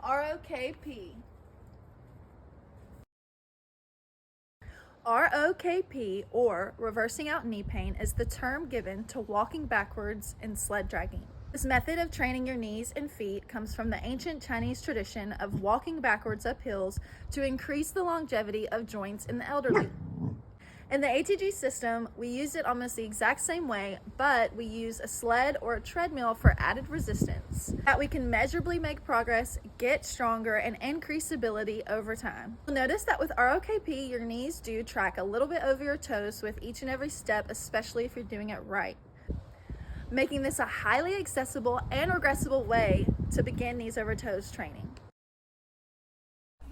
ROKP. ROKP, or reversing out knee pain, is the term given to walking backwards in sled dragging. This method of training your knees and feet comes from the ancient Chinese tradition of walking backwards up hills to increase the longevity of joints in the elderly. In the ATG system, we use it almost the exact same way, but we use a sled or a treadmill for added resistance, that we can measurably make progress, get stronger, and increase ability over time. You'll notice that with ROKP, your knees do track a little bit over your toes with each and every step, especially if you're doing it right, making this a highly accessible and regressible way to begin knees over toes training.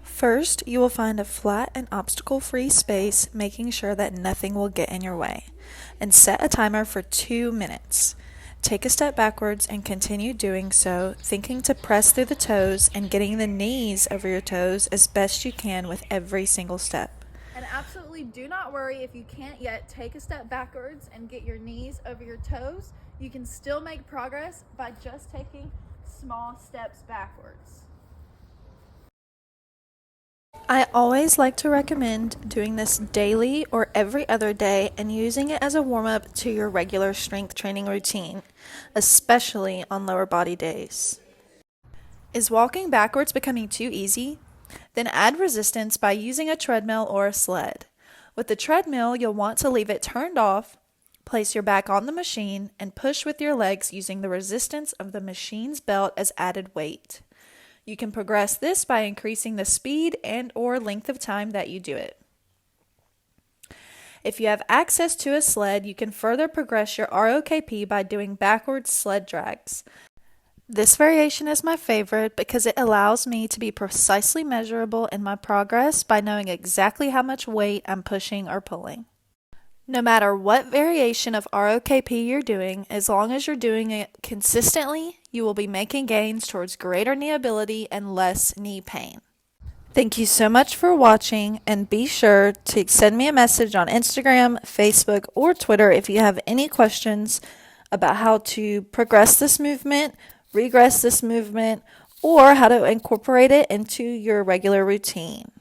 First, you will find a flat and obstacle-free space, making sure that nothing will get in your way, and set a timer for 2 minutes. Take a step backwards and continue doing so, thinking to press through the toes and getting the knees over your toes as best you can with every single step. And absolutely do not worry if you can't yet take a step backwards and get your knees over your toes. You can still make progress by just taking small steps backwards. I always like to recommend doing this daily or every other day and using it as a warm-up to your regular strength training routine, especially on lower body days. Is walking backwards becoming too easy? Then add resistance by using a treadmill or a sled. With the treadmill, you'll want to leave it turned off, place your back on the machine, and push with your legs using the resistance of the machine's belt as added weight. You can progress this by increasing the speed and or length of time that you do it. If you have access to a sled, you can further progress your ROKP by doing backwards sled drags. This variation is my favorite because it allows me to be precisely measurable in my progress by knowing exactly how much weight I'm pushing or pulling. No matter what variation of ROKP you're doing, as long as you're doing it consistently, you will be making gains towards greater knee ability and less knee pain. Thank you so much for watching, and be sure to send me a message on Instagram, Facebook, or Twitter if you have any questions about how to progress this movement, regress this movement, or how to incorporate it into your regular routine.